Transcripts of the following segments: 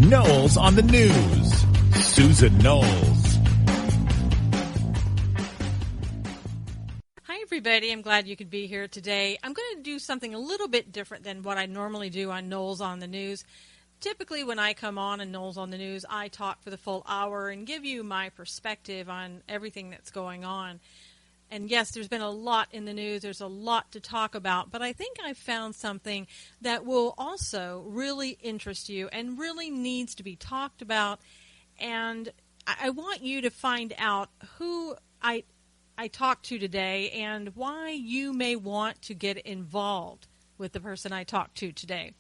Knowles on the News. Susan Knowles. Hi, everybody. I'm glad you could be here today. I'm going to do something a little bit different than what I normally do on Knowles on the News. Typically, when I come on Knowles on the News, I talk for the full hour and give you my perspective on everything that's going on. And yes, there's been a lot in the news. There's a lot to talk about. But I think I've found something that will also really interest you and really needs to be talked about. And I want you to find out who I talked to today and why you may want to get involved with the person I talked to today.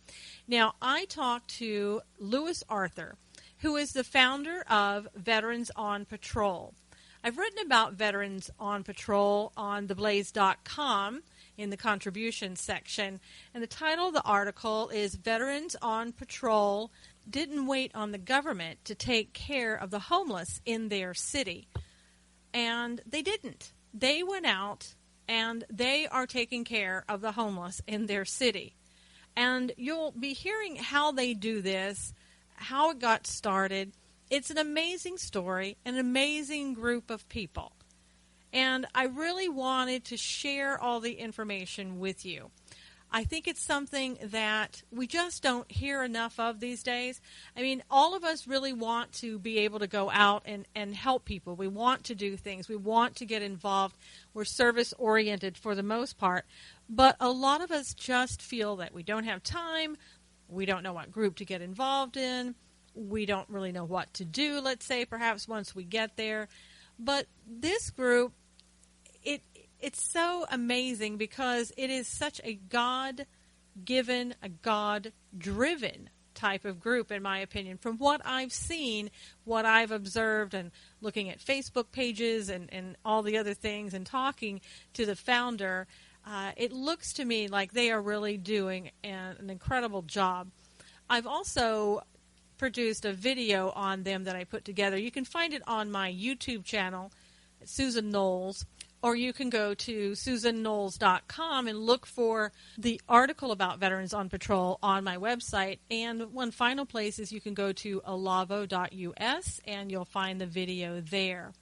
Now, I talked to Louis Arthur, who is the founder of Veterans on Patrol. I've written about Veterans on Patrol on theblaze.com in the contributions section, and the title of the article is Veterans on Patrol Didn't Wait on the Government to Take Care of the Homeless in Their City. And they didn't. They went out and they are taking care of the homeless in their city. And you'll be hearing how they do this, how it got started. It's an amazing story, an amazing group of people. And I really wanted to share all the information with you. I think it's something that we just don't hear enough of these days. I mean, all of us really want to be able to go out and help people. We want to do things. We want to get involved. We're service-oriented for the most part. But a lot of us just feel that we don't have time. We don't know what group to get involved in. We don't really know what to do, let's say, perhaps once we get there. But this group, it's so amazing because it is such a God-given, a God-driven type of group, in my opinion. From what I've seen, what I've observed, and looking at Facebook pages and all the other things and talking to the founder, it looks to me like they are really doing an incredible job. I've also produced a video on them that I put together. You can find it on my YouTube channel, Susan Knowles, or you can go to susanknowles.com and look for the article about Veterans on Patrol on my website. And one final place is you can go to alavo.us and you'll find the video there.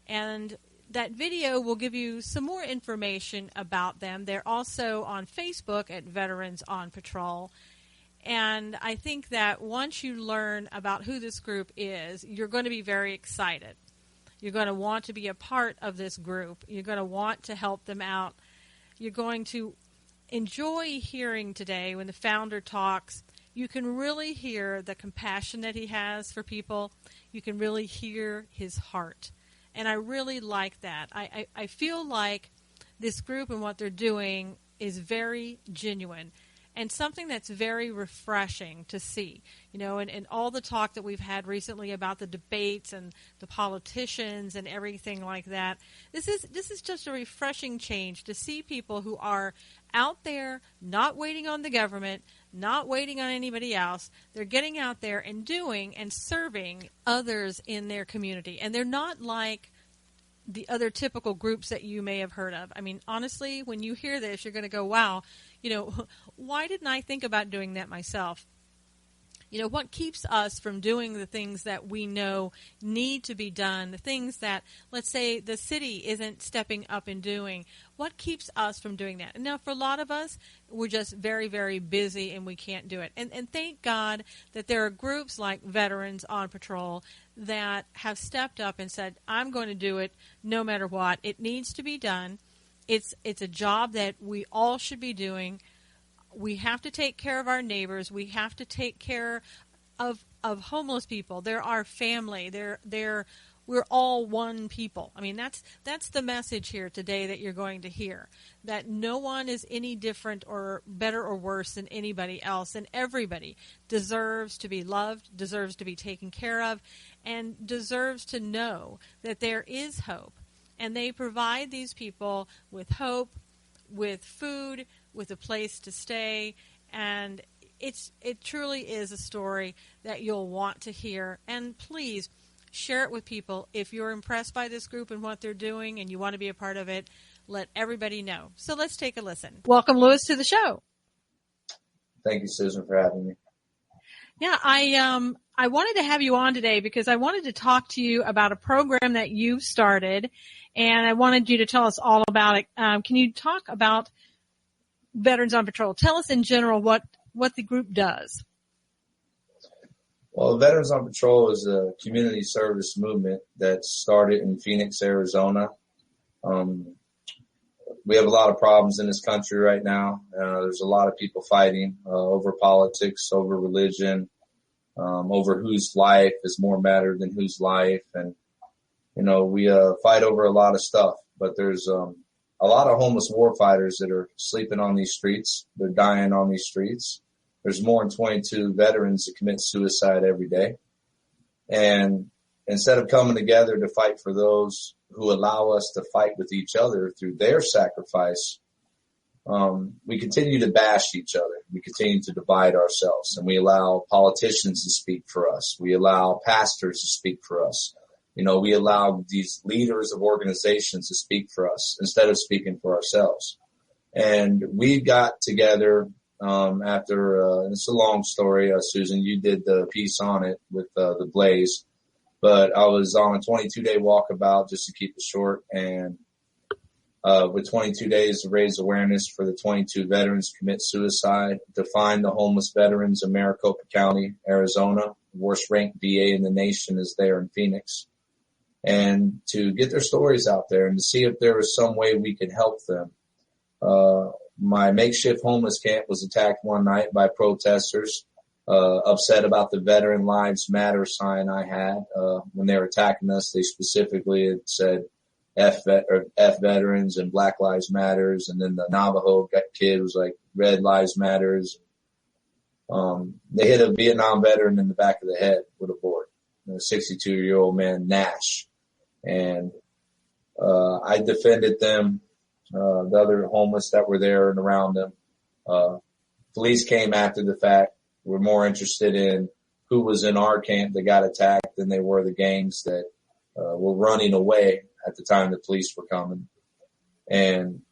And that video will give you some more information about them. They're also on Facebook at Veterans on Patrol. And I think that once you learn about who this group is, you're going to be very excited. You're going to want to be a part of this group. You're going to want to help them out. You're going to enjoy hearing today when the founder talks. You can really hear the compassion that he has for people. You can really hear his heart. And I really like that. I feel like this group and what they're doing is very genuine. And something that's very refreshing to see, you know, and all the talk that we've had recently about the debates and the politicians and everything like that. This is just a refreshing change to see people who are out there, not waiting on the government, not waiting on anybody else. They're getting out there and doing and serving others in their community. And they're not like the other typical groups that you may have heard of. I mean, honestly, when you hear this, you're going to go, wow, you know, why didn't I think about doing that myself? You know, what keeps us from doing the things that we know need to be done, the things that, let's say, the city isn't stepping up and doing? What keeps us from doing that? And now, for a lot of us, we're just very, very busy and we can't do it. And thank God that there are groups like Veterans on Patrol that have stepped up and said, I'm going to do it no matter what. It needs to be done. It's a job that we all should be doing. We have to take care of our neighbors. We have to take care of homeless people. They're our family. We're all one people. I mean, that's the message here today that you're going to hear, that no one is any different or better or worse than anybody else, and everybody deserves to be loved, deserves to be taken care of, and deserves to know that there is hope. And they provide these people with hope, with food, with a place to stay, and it truly is a story that you'll want to hear. And please share it with people. If you're impressed by this group and what they're doing and you want to be a part of it, let everybody know. So let's take a listen. Welcome, Louis, to the show. Thank you, Susan, for having me. Yeah, I wanted to have you on today because I wanted to talk to you about a program that you've started, and I wanted you to tell us all about it. Can you talk about Veterans on Patrol? Tell us in general what the group does. Well, Veterans on Patrol is a community service movement that started in Phoenix, Arizona. We have a lot of problems in this country right now. There's a lot of people fighting over politics, over religion, over whose life is more matter than whose life. And, we fight over a lot of stuff. But there's a lot of homeless war fighters that are sleeping on these streets. They're dying on these streets. There's more than 22 veterans that commit suicide every day. And instead of coming together to fight for those who allow us to fight with each other through their sacrifice, we continue to bash each other. We continue to divide ourselves, and we allow politicians to speak for us. We allow pastors to speak for us. We allow these leaders of organizations to speak for us instead of speaking for ourselves. And we got together after, and it's a long story, Susan, you did the piece on it with the Blaze. But I was on a 22-day walkabout, just to keep it short, and with 22 days to raise awareness for the 22 veterans who commit suicide, to find the homeless veterans in Maricopa County, Arizona. The worst-ranked VA in the nation is there in Phoenix, and to get their stories out there and to see if there was some way we could help them. My makeshift homeless camp was attacked one night by protesters. Upset about the Veteran Lives Matter sign I had. When they were attacking us, they specifically had said F veterans and Black Lives Matters. And then the Navajo kid was like Red Lives Matters. They hit a Vietnam veteran in the back of the head with a board, a 62-year-old man, Nash. And I defended them, the other homeless that were there and around them. Police came after the fact. We're more interested in who was in our camp that got attacked than they were the gangs that were running away at the time the police were coming. And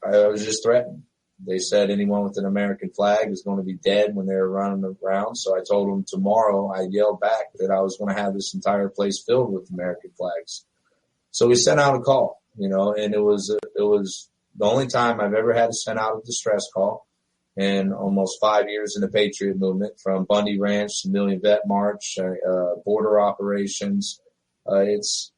I was just threatened. They said anyone with an American flag is going to be dead when they were running around. So I told them tomorrow, I yelled back that I was going to have this entire place filled with American flags. So we sent out a call, and it was the only time I've ever had to send out a distress call. In almost 5 years in the Patriot movement, from Bundy Ranch to Million Vet March, border operations. It's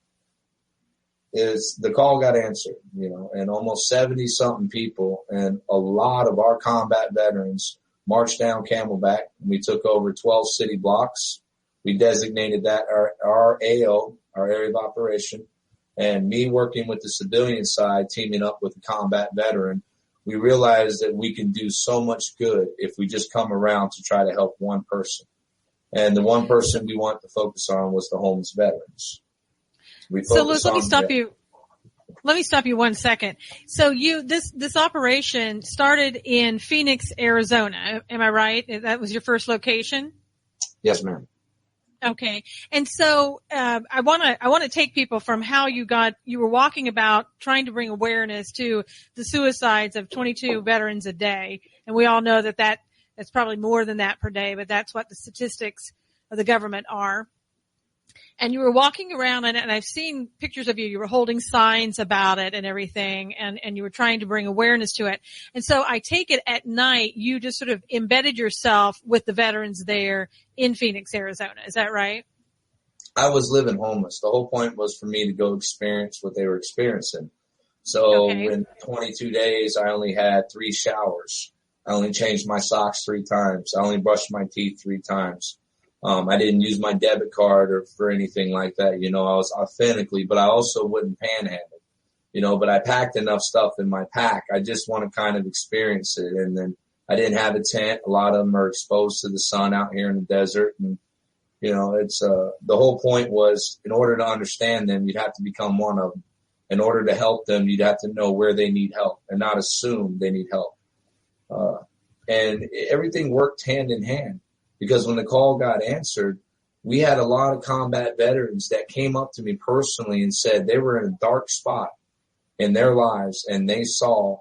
the call got answered, and almost 70 something people and a lot of our combat veterans marched down Camelback. And we took over 12 city blocks. We designated that our AO, our area of operation, and me working with the civilian side, teaming up with a combat veteran. We realized that we can do so much good if we just come around to try to help one person. And the one person we want to focus on was the homeless veterans. So Liz, let me stop you. Let me stop you 1 second. So this operation started in Phoenix, Arizona. Am I right? That was your first location? Yes, ma'am. Okay. And so, I want to take people from how you were walking about trying to bring awareness to the suicides of 22 veterans a day. And we all know that's probably more than that per day, but that's what the statistics of the government are. And you were walking around and I've seen pictures of you. You were holding signs about it and everything, and you were trying to bring awareness to it. And so I take it at night you just sort of embedded yourself with the veterans there in Phoenix, Arizona. Is that right? I was living homeless. The whole point was for me to go experience what they were experiencing. So in 22 days, I only had 3 showers. I only changed my socks 3 times. I only brushed my teeth 3 times. I didn't use my debit card or for anything like that. I was authentically, but I also wouldn't panhandle, but I packed enough stuff in my pack. I just want to kind of experience it. And then I didn't have a tent. A lot of them are exposed to the sun out here in the desert. And, it's, the whole point was in order to understand them, you'd have to become one of them. In order to help them, you'd have to know where they need help and not assume they need help. And everything worked hand in hand. Because when the call got answered, we had a lot of combat veterans that came up to me personally and said they were in a dark spot in their lives and they saw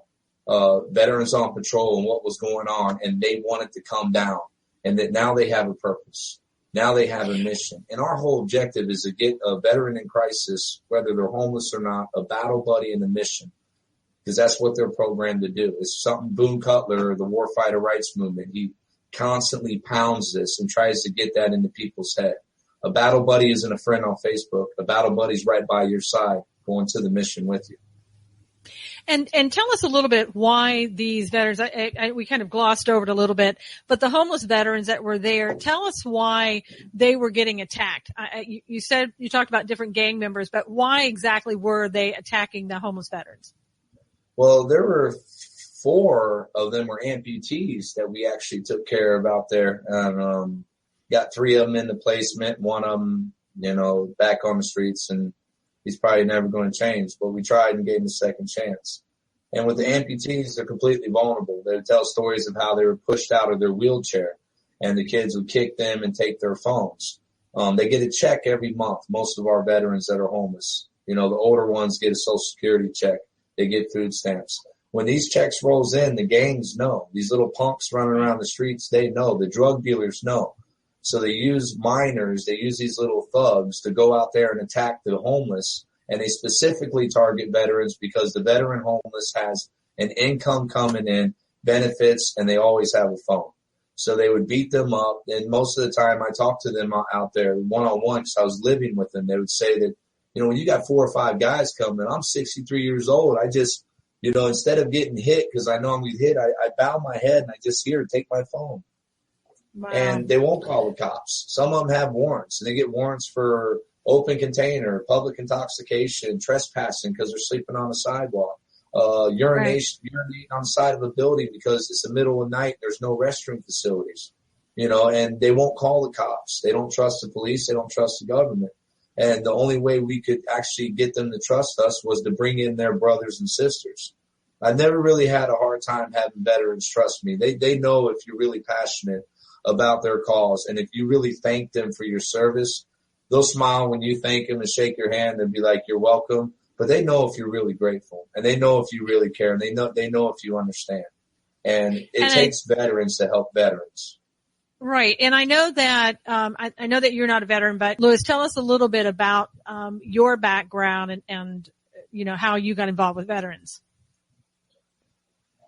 Veterans on Patrol and what was going on, and they wanted to come down. and that now they have a purpose. Now they have a mission. And our whole objective is to get a veteran in crisis, whether they're homeless or not, a battle buddy and a mission, because that's what they're programmed to do. It's something Boone Cutler, the warfighter rights movement, he constantly pounds this and tries to get that into people's head. A battle buddy isn't a friend on Facebook. A battle buddy's right by your side going to the mission with you. And tell us a little bit why these veterans, we kind of glossed over it a little bit, but the homeless veterans that were there, tell us why they were getting attacked. You said, you talked about different gang members, but why exactly were they attacking the homeless veterans? Well, there were 4 of them were amputees that we actually took care of out there. And, got 3 of them in the placement, 1 of them, back on the streets, and he's probably never going to change, but we tried and gave him a second chance. And with the amputees, they're completely vulnerable. They would tell stories of how they were pushed out of their wheelchair, and the kids would kick them and take their phones. They get a check every month, most of our veterans that are homeless. The older ones get a Social Security check. They get food stamps. When these checks rolls in, the gangs know. These little punks running around the streets, they know. The drug dealers know. So they use minors, they use these little thugs to go out there and attack the homeless, and they specifically target veterans because the veteran homeless has an income coming in, benefits, and they always have a phone. So they would beat them up, and most of the time I talked to them out there one-on-one because I was living with them. They would say that, when you got 4 or 5 guys coming, I'm 63 years old. I just, instead of getting hit because I know I'm going to get hit, I bow my head and I just take my phone. Wow. And they won't call the cops. Some of them have warrants, and they get warrants for open container, public intoxication, trespassing because they're sleeping on the sidewalk, urinating on the side of a building because it's the middle of the night. There's no restroom facilities, and they won't call the cops. They don't trust the police. They don't trust the government. And the only way we could actually get them to trust us was to bring in their brothers and sisters. I never really had a hard time having veterans trust me. They know if you're really passionate about their cause, and if you really thank them for your service, they'll smile when you thank them and shake your hand and be like, "You're welcome." But they know if you're really grateful, and they know if you really care, and they know if you understand. And it takes veterans to help veterans. Right, and I know that I know that you're not a veteran, but Louis, tell us a little bit about your background and how you got involved with veterans.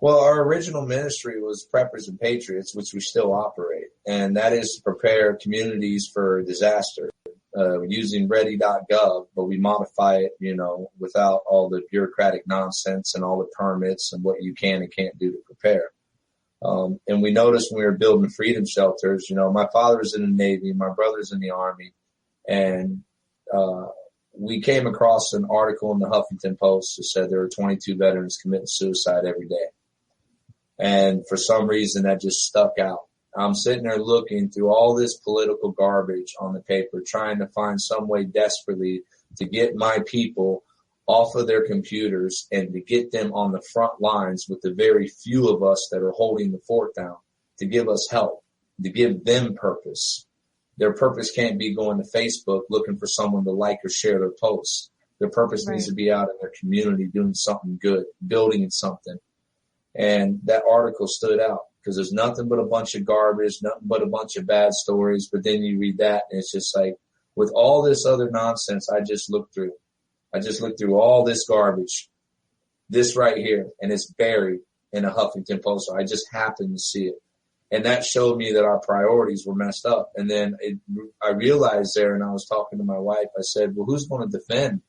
Well, our original ministry was Preppers and Patriots, which we still operate, and that is to prepare communities for disaster using ready.gov, but we modify it, without all the bureaucratic nonsense and all the permits and what you can and can't do to prepare. And we noticed when we were building freedom shelters, my father's in the Navy, my brother's in the Army, and we came across an article in the Huffington Post that said there were 22 veterans committing suicide every day. And for some reason, that just stuck out. I'm sitting there looking through all this political garbage on the paper, trying to find some way desperately to get my people off of their computers and to get them on the front lines with the very few of us that are holding the fort down, to give us help, to give them purpose. Their purpose can't be going to Facebook looking for someone to like or share their posts. Their purpose needs to be out in their community doing something good, building something. And that article stood out because there's nothing but a bunch of garbage, nothing but a bunch of bad stories. But then you read that and it's just like, with all this other nonsense I just looked through all this garbage, this right here, and it's buried in a Huffington Post. So I just happened to see it. And that showed me that our priorities were messed up. And then I realized there, and I was talking to my wife, I said, well, who's going to defend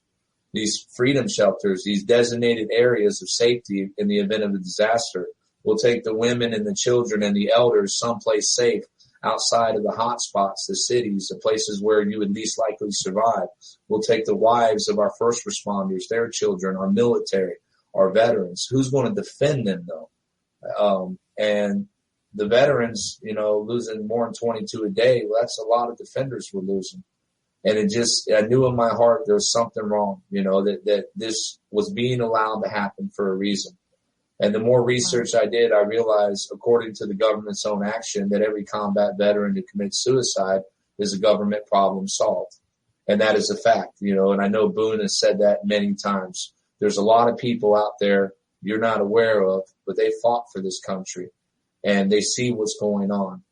these freedom shelters, these designated areas of safety in the event of a disaster? We'll take the women and the children and the elders someplace safe outside of the hot spots, the cities, the places where you would least likely survive. We'll take the wives of our first responders, their children, our military, our veterans. Who's going to defend them, though? And the veterans, losing more than 22 a day, well, that's a lot of defenders we're losing. And I knew in my heart there was something wrong, that this was being allowed to happen for a reason. And the more research I did, I realized, according to the government's own action, that every combat veteran who commits suicide is a government problem solved. And that is a fact, and I know Boone has said that many times. There's a lot of people out there you're not aware of, but they fought for this country and they see what's going on.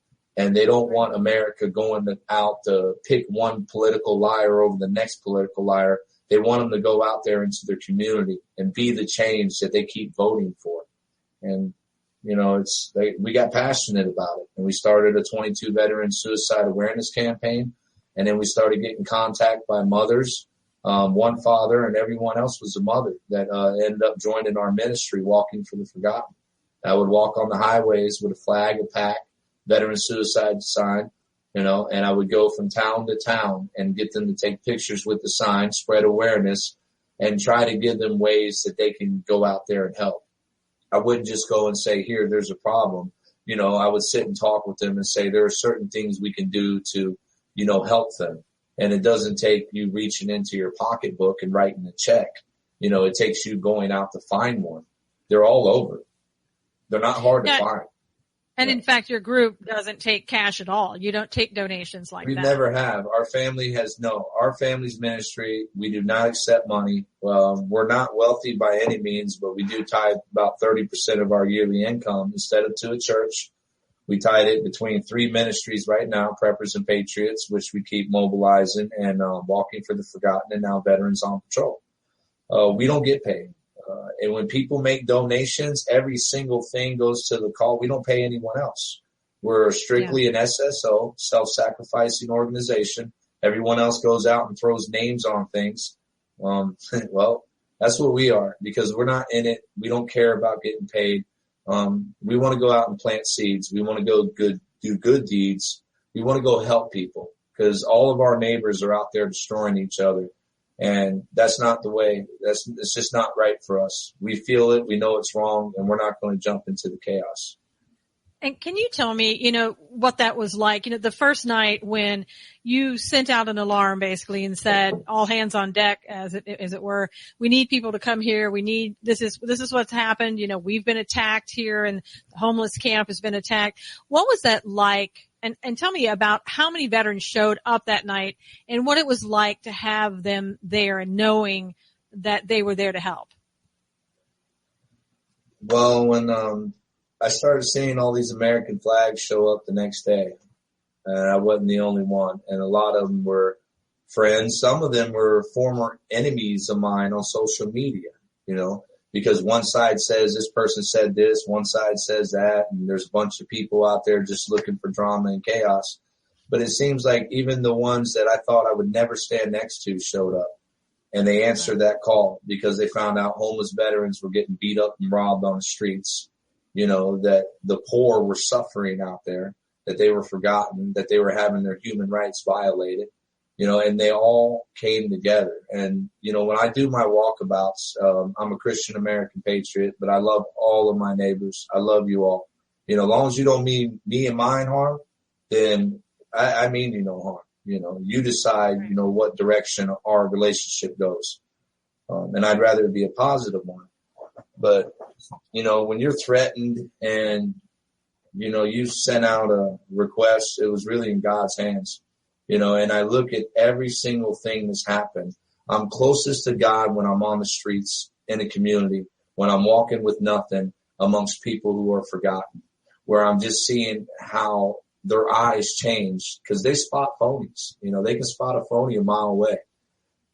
And they don't want America going out to pick one political liar over the next political liar. They want them to go out there into their community and be the change that they keep voting for. And, you know, we got passionate about it. And we started a 22 veteran suicide awareness campaign. And then we started getting contact by mothers, one father, and everyone else was a mother that ended up joining our ministry, Walking for the Forgotten. I would walk on the highways with a flag, a pack, veteran suicide sign, you know, and I would go from town to town and get them to take pictures with the sign, spread awareness, and try to give them ways that they can go out there and help. I wouldn't just go and say, here, there's a problem. You know, I would sit and talk with them and say, there are certain things we can do to, you know, help them. And it doesn't take you reaching into your pocketbook and writing a check. You know, it takes you going out to find one. They're all over. They're not hard to find. And in fact, your group doesn't take cash at all. You don't take donations like that. We never have. Our family's ministry, we do not accept money. We're not wealthy by any means, but we do tithe about 30% of our yearly income instead of to a church. We tithe it between 3 ministries right now, Preppers and Patriots, which we keep mobilizing, and Walking for the Forgotten, and now Veterans on Patrol. We don't get paid. And when people make donations, every single thing goes to the call. We don't pay anyone else. We're strictly an SSO, self-sacrificing organization. Everyone else goes out and throws names on things. Well, that's what we are, because we're not in it. We don't care about getting paid. We want to go out and plant seeds. We want to go do good deeds. We want to go help people, because all of our neighbors are out there destroying each other. And that's not the way. It's just not right for us. We feel it. We know it's wrong, and we're not going to jump into the chaos. And can you tell me, you know, what that was like? You know, the first night when you sent out an alarm basically and said, all hands on deck, as it were, we need people to come here. This is what's happened. You know, we've been attacked here, and the homeless camp has been attacked. What was that like? And tell me about how many veterans showed up that night and what it was like to have them there and knowing that they were there to help. Well, when I started seeing all these American flags show up the next day, and I wasn't the only one, and a lot of them were friends. Some of them were former enemies of mine on social media, you know, because one side says this person said this, one side says that, and there's a bunch of people out there just looking for drama and chaos. But it seems like even the ones that I thought I would never stand next to showed up, and they answered that call because they found out homeless veterans were getting beat up and robbed on the streets, you know, that the poor were suffering out there, that they were forgotten, that they were having their human rights violated. You know, and they all came together. And, you know, when I do my walkabouts, I'm a Christian American patriot, but I love all of my neighbors. I love you all. You know, as long as you don't mean me and mine harm, then I mean you no harm. You know, you decide, you know, what direction our relationship goes. And I'd rather it be a positive one. But, you know, when you're threatened and, you know, you sent out a request, it was really in God's hands. You know, and I look at every single thing that's happened. I'm closest to God when I'm on the streets in a community, when I'm walking with nothing amongst people who are forgotten, where I'm just seeing how their eyes change because they spot phonies. You know, they can spot a phony a mile away.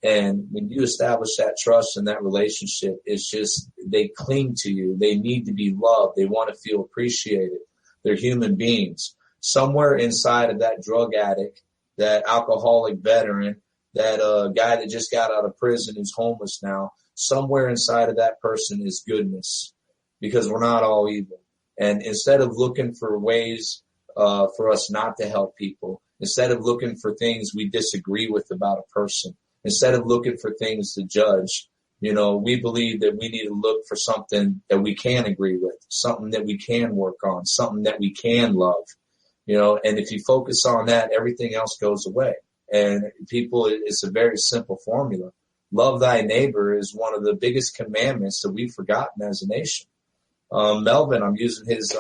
And when you establish that trust and that relationship, it's just they cling to you. They need to be loved. They want to feel appreciated. They're human beings. Somewhere inside of that drug addict, that alcoholic veteran, that guy that just got out of prison who's homeless now, somewhere inside of that person is goodness, because we're not all evil. And instead of looking for ways for us not to help people, instead of looking for things we disagree with about a person, instead of looking for things to judge, you know, we believe that we need to look for something that we can agree with, something that we can work on, something that we can love. You know, and if you focus on that, everything else goes away. And people, it's a very simple formula. Love thy neighbor is one of the biggest commandments that we've forgotten as a nation. Melvin, I'm using his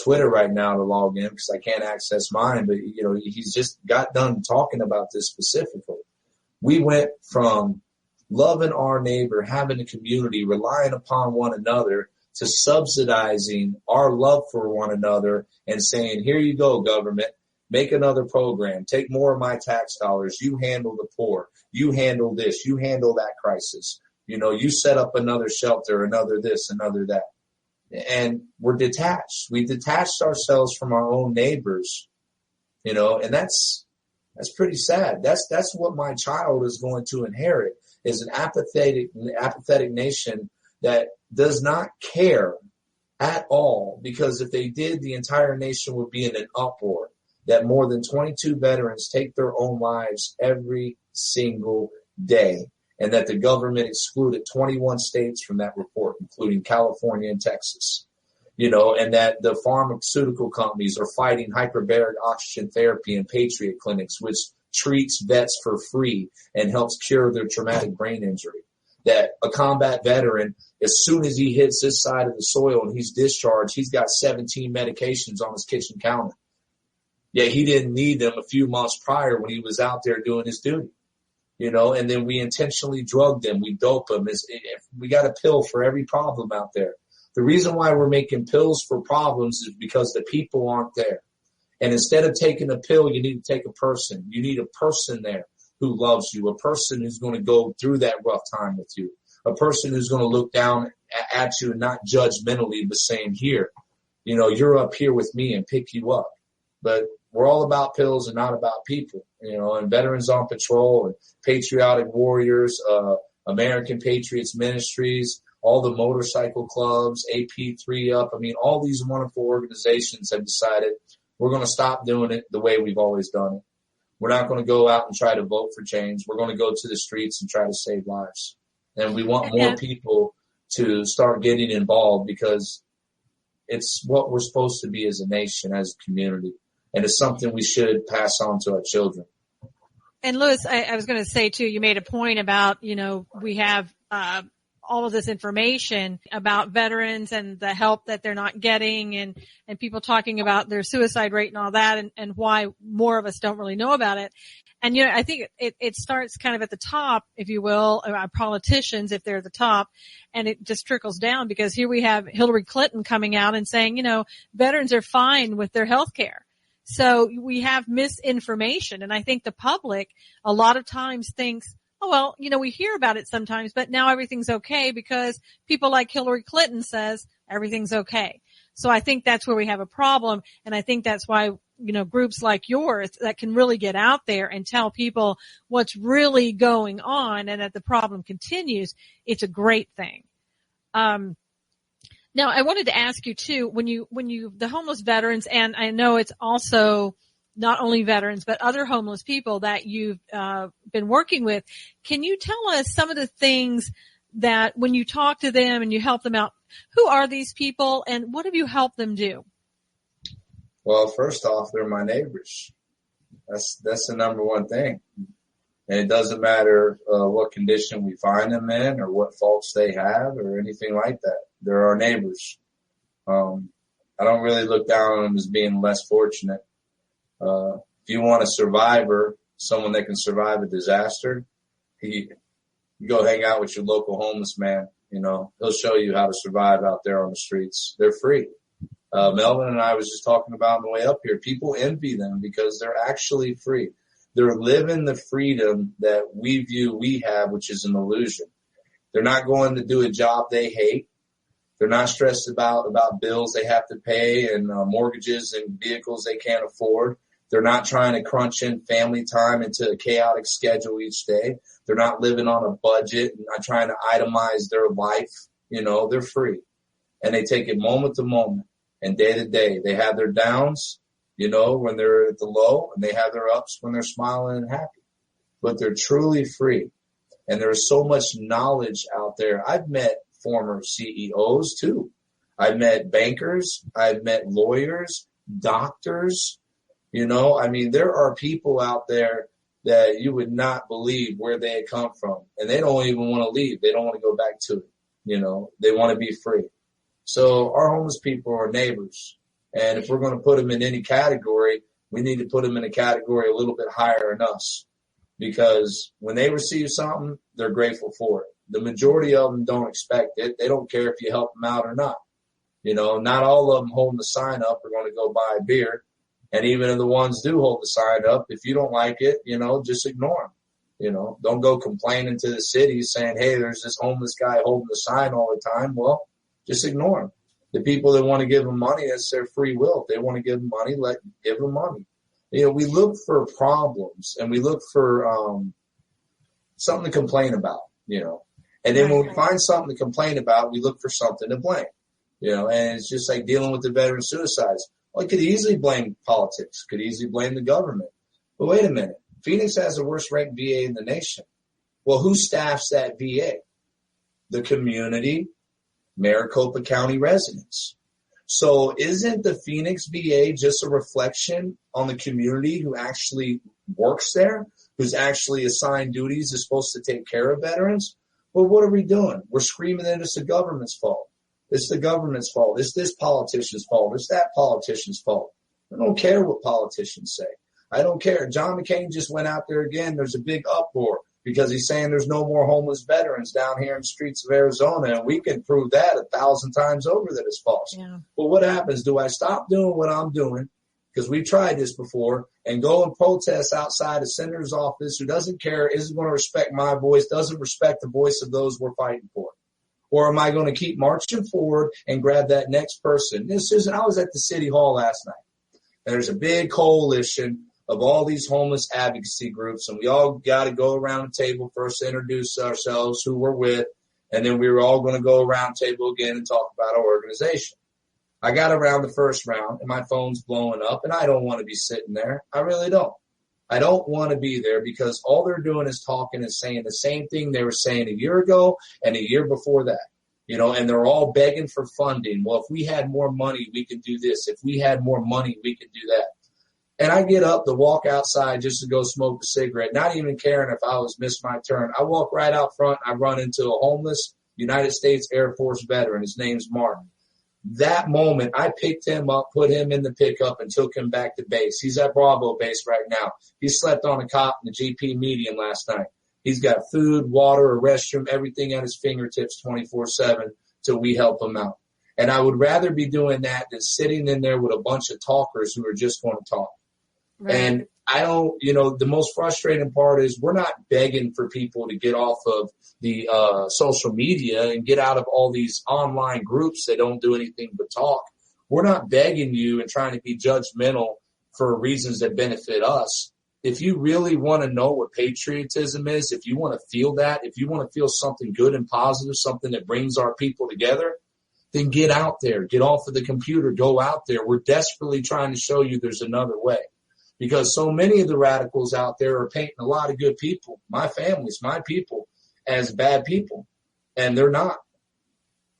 Twitter right now to log in because I can't access mine, but, you know, he's just got done talking about this specifically. We went from loving our neighbor, having a community, relying upon one another, to subsidizing our love for one another and saying, here you go, government, make another program, take more of my tax dollars. You handle the poor. You handle this. You handle that crisis. You set up another shelter, another this, another that. And we're detached. We detached ourselves from our own neighbors, and that's pretty sad. That's what my child is going to inherit, is an apathetic nation that does not care at all, because if they did, the entire nation would be in an uproar. That more than 22 veterans take their own lives every single day, and that the government excluded 21 states from that report, including California and Texas. And that the pharmaceutical companies are fighting hyperbaric oxygen therapy and Patriot clinics, which treats vets for free and helps cure their traumatic brain injury. That a combat veteran, as soon as he hits this side of the soil and he's discharged, he's got 17 medications on his kitchen counter. Yet he didn't need them a few months prior when he was out there doing his duty. And then we intentionally drug them. We dope them. We got a pill for every problem out there. The reason why we're making pills for problems is because the people aren't there. And instead of taking a pill, you need to take a person. You need a person there who loves you, a person who's going to go through that rough time with you, a person who's going to look down at you and not judgmentally, but saying, here, you're up here with me, and pick you up. But we're all about pills and not about people, and Veterans on Patrol and Patriotic Warriors, American Patriots Ministries, all the motorcycle clubs, AP3 Up. All these wonderful organizations have decided we're going to stop doing it the way we've always done it. We're not going to go out and try to vote for change. We're going to go to the streets and try to save lives. And we want more people to start getting involved, because it's what we're supposed to be as a nation, as a community. And it's something we should pass on to our children. And Louis, I was going to say too, you made a point about, we have all of this information about veterans and the help that they're not getting, and people talking about their suicide rate and all that, and why more of us don't really know about it. And, I think it starts kind of at the top, if you will, our politicians, if they're at the top, and it just trickles down, because here we have Hillary Clinton coming out and saying, veterans are fine with their health care. So we have misinformation. And I think the public a lot of times thinks, oh, well, we hear about it sometimes, but now everything's okay because people like Hillary Clinton says everything's okay. So I think that's where we have a problem. And I think that's why, groups like yours that can really get out there and tell people what's really going on and that the problem continues, it's a great thing. Now, I wanted to ask you too, when you the homeless veterans, and I know it's also not only veterans, but other homeless people that you've been working with, can you tell us some of the things that when you talk to them and you help them out, who are these people and what have you helped them do? Well, first off, they're my neighbors. That's the number one thing. And it doesn't matter what condition we find them in or what faults they have or anything like that. They're our neighbors. I don't really look down on them as being less fortunate. If you want a survivor, someone that can survive a disaster, you go hang out with your local homeless man. He'll show you how to survive out there on the streets. They're free. Melvin and I was just talking about on the way up here. People envy them because they're actually free. They're living the freedom that we view we have, which is an illusion. They're not going to do a job they hate. They're not stressed about bills they have to pay and mortgages and vehicles they can't afford. They're not trying to crunch in family time into a chaotic schedule each day. They're not living on a budget and not trying to itemize their life. They're free. And they take it moment to moment and day to day. They have their downs, when they're at the low, and they have their ups when they're smiling and happy. But they're truly free. And there's so much knowledge out there. I've met former CEOs too. I've met bankers. I've met lawyers, doctors. There are people out there that you would not believe where they had come from. And they don't even want to leave. They don't want to go back to it. They want to be free. So our homeless people are neighbors. And if we're going to put them in any category, we need to put them in a category a little bit higher than us. Because when they receive something, they're grateful for it. The majority of them don't expect it. They don't care if you help them out or not. Not all of them holding the sign up are going to go buy a beer. And even if the ones do hold the sign up, if you don't like it, just ignore them. Don't go complaining to the city saying, hey, there's this homeless guy holding the sign all the time. Well, just ignore him. The people that want to give them money, that's their free will. If they want to give them money, give them money. We look for problems and we look for something to complain about, And then when we find something to complain about, we look for something to blame, And it's just like dealing with the veteran suicides. Well, I could easily blame politics, could easily blame the government. But wait a minute. Phoenix has the worst ranked VA in the nation. Well, who staffs that VA? The community, Maricopa County residents. So isn't the Phoenix VA just a reflection on the community who actually works there, who's actually assigned duties, is supposed to take care of veterans? Well, what are we doing? We're screaming that it's the government's fault. It's the government's fault. It's this politician's fault. It's that politician's fault. I don't care what politicians say. I don't care. John McCain just went out there again. There's a big uproar because he's saying there's no more homeless veterans down here in the streets of Arizona. And we can prove that 1,000 times over that it's false. Yeah. Well, what happens? Do I stop doing what I'm doing? Because we've tried this before, and go and protest outside a senator's office who doesn't care, isn't going to respect my voice, doesn't respect the voice of those we're fighting for? Or am I going to keep marching forward and grab that next person? Susan, I was at the city hall last night, and there's a big coalition of all these homeless advocacy groups, and we all got to go around the table first to introduce ourselves, who we're with, and then we were all going to go around the table again and talk about our organization. I got around the first round, and my phone's blowing up, and I don't want to be sitting there. I really don't. I don't want to be there because all they're doing is talking and saying the same thing they were saying a year ago and a year before that, and they're all begging for funding. Well, if we had more money, we could do this. If we had more money, we could do that. And I get up to walk outside just to go smoke a cigarette, not even caring if I was missed my turn. I walk right out front. I run into a homeless United States Air Force veteran. His name's Martin. That moment, I picked him up, put him in the pickup, and took him back to base. He's at Bravo base right now. He slept on a cot in the GP median last night. He's got food, water, a restroom, everything at his fingertips 24/7 till we help him out. And I would rather be doing that than sitting in there with a bunch of talkers who are just going to talk. Right. And I don't, the most frustrating part is we're not begging for people to get off of the social media and get out of all these online groups that don't do anything but talk. We're not begging you and trying to be judgmental for reasons that benefit us. If you really want to know what patriotism is, if you want to feel that, if you want to feel something good and positive, something that brings our people together, then get out there, get off of the computer, go out there. We're desperately trying to show you there's another way. Because so many of the radicals out there are painting a lot of good people, my families, my people, as bad people. And they're not.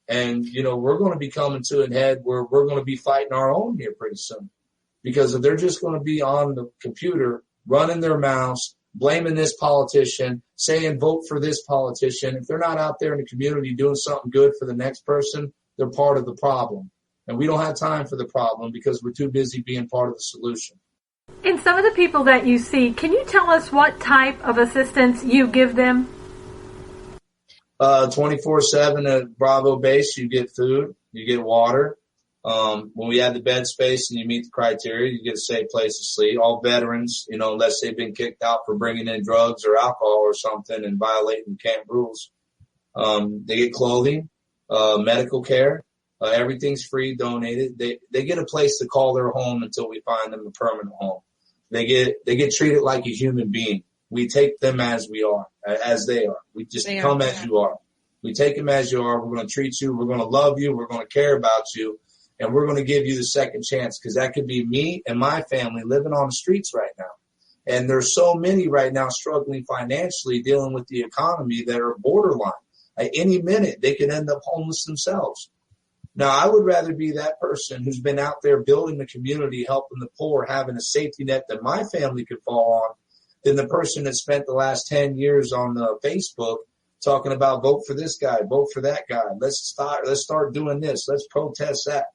And, we're going to be coming to a head where we're going to be fighting our own here pretty soon. Because if they're just going to be on the computer, running their mouths, blaming this politician, saying vote for this politician, if they're not out there in the community doing something good for the next person, they're part of the problem. And we don't have time for the problem because we're too busy being part of the solution. And some of the people that you see, can you tell us what type of assistance you give them? 24/7 at Bravo base, you get food, you get water. When we have the bed space and you meet the criteria, you get a safe place to sleep. All veterans, unless they've been kicked out for bringing in drugs or alcohol or something and violating camp rules, they get clothing, medical care. Everything's free, donated. They get a place to call their home until we find them a permanent home. They get treated like a human being. We take them as we are, as they are. We just come as you are. We take them as you are. We're going to treat you. We're going to love you. We're going to care about you. And we're going to give you the second chance because that could be me and my family living on the streets right now. And there's so many right now struggling financially, dealing with the economy that are borderline. At any minute, they could end up homeless themselves. Now, I would rather be that person who's been out there building the community, helping the poor, having a safety net that my family could fall on, than the person that spent the last 10 years on Facebook talking about vote for this guy, vote for that guy. Let's start doing this. Let's protest that.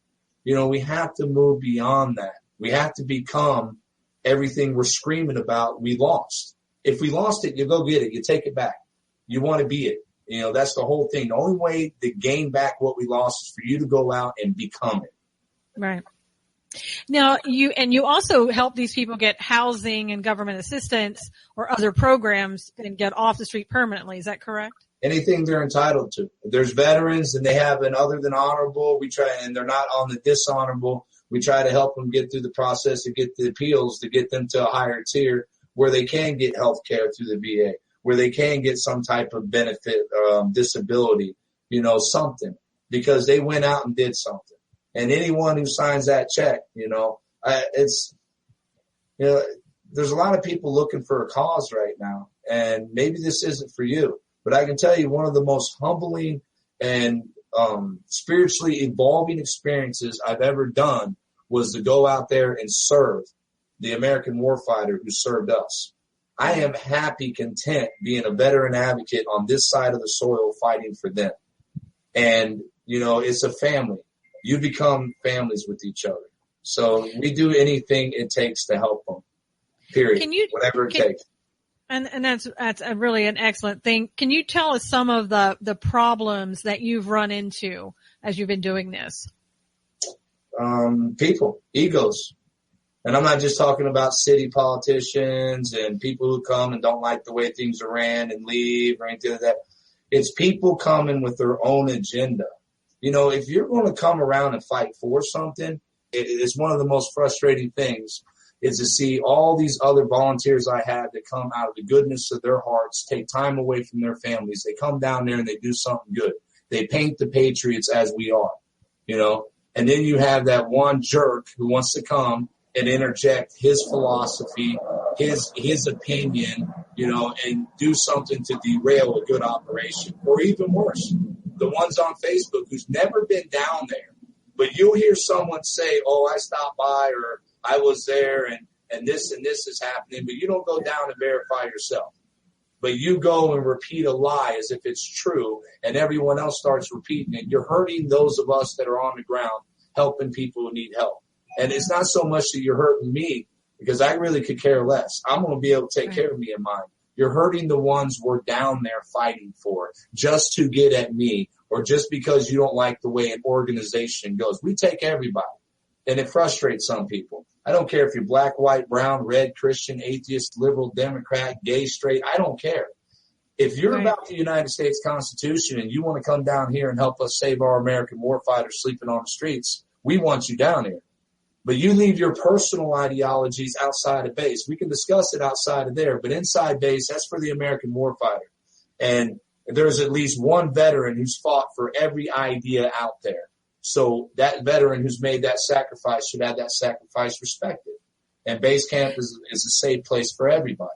We have to move beyond that. We have to become everything we're screaming about we lost. If we lost it, you go get it. You take it back. You want to be it. You know, that's the whole thing. The only way to gain back what we lost is for you to go out and become it. Right. Now, you also help these people get housing and government assistance or other programs and get off the street permanently. Is that correct? Anything they're entitled to. If there's veterans and they have an other than honorable, and they're not on the dishonorable, we try to help them get through the process to get the appeals, to get them to a higher tier where they can get health care through the VA, where they can get some type of benefit, disability, you know, something, because they went out and did something. And anyone who signs that check, you know, there's a lot of people looking for a cause right now, and maybe this isn't for you, but I can tell you one of the most humbling and spiritually evolving experiences I've ever done was to go out there and serve the American warfighter who served us. I am happy, content being a veteran advocate on this side of the soil fighting for them. And, you know, it's a family. You become families with each other. So we do anything it takes to help them, period, whatever it takes. And that's really an excellent thing. Can you tell us some of the problems that you've run into as you've been doing this? People, egos. And I'm not just talking about city politicians and people who come and don't like the way things are ran and leave or anything like that. It's people coming with their own agenda. You know, if you're going to come around and fight for something, it's one of the most frustrating things is to see all these other volunteers I have that come out of the goodness of their hearts, take time away from their families. They come down there and they do something good. They paint the patriots as we are, you know. And then you have that one jerk who wants to come and interject his philosophy, his opinion, you know, and do something to derail a good operation. Or even worse, the ones on Facebook who's never been down there, but you'll hear someone say, oh, I stopped by or I was there and this is happening, but you don't go down and verify yourself. But you go and repeat a lie as if it's true, and everyone else starts repeating it. You're hurting those of us that are on the ground, helping people who need help. And it's not so much that you're hurting me, because I really could care less. I'm going to be able to take care of me and mine. You're hurting the ones we're down there fighting for just to get at me, or just because you don't like the way an organization goes. We take everybody, and it frustrates some people. I don't care if you're black, white, brown, red, Christian, atheist, liberal, Democrat, gay, straight. I don't care. If you're about the United States Constitution and you want to come down here and help us save our American warfighters sleeping on the streets, we want you down here. But you leave your personal ideologies outside of base. We can discuss it outside of there, but inside base, that's for the American warfighter. And there's at least one veteran who's fought for every idea out there. So that veteran who's made that sacrifice should have that sacrifice respected. And base camp is a safe place for everybody.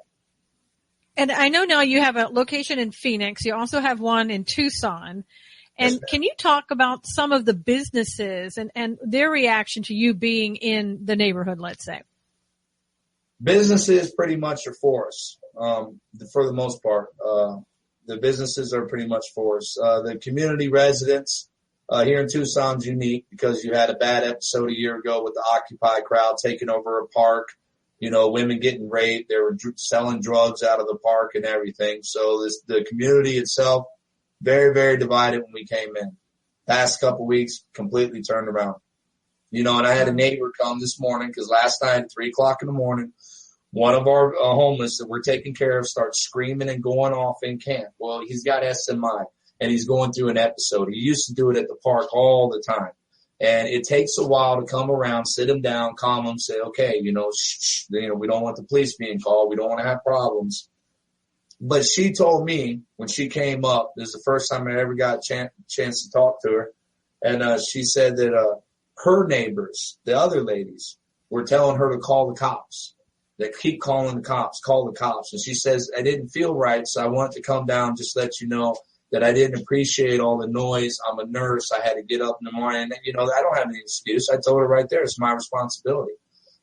And I know now you have a location in Phoenix. You also have one in Tucson. And Yes, can you talk about some of the businesses and their reaction to you being in the neighborhood, let's say? businesses pretty much are for us, for the most part. The businesses are pretty much for us. The community residents here in Tucson's unique because you had a bad episode a year ago with the Occupy crowd taking over a park, you know, women getting raped. They were selling drugs out of the park and everything. So the community itself, very, very divided when we came in. Past couple weeks, completely turned around. You know, and I had a neighbor come this morning because last night at 3 o'clock in the morning, one of our homeless that we're taking care of starts screaming and going off in camp. Well, he's got SMI, and he's going through an episode. He used to do it at the park all the time. And it takes a while to come around, sit him down, calm him, say, okay, you know, we don't want the police being called. We don't want to have problems. But she told me when she came up, this is the first time I ever got a chance to talk to her, and she said that her neighbors, the other ladies, were telling her to call the cops. They keep calling the cops, call the cops. And she says, I didn't feel right, so I wanted to come down, just let you know that I didn't appreciate all the noise. I'm a nurse. I had to get up in the morning. And, you know, I don't have any excuse. I told her right there, it's my responsibility.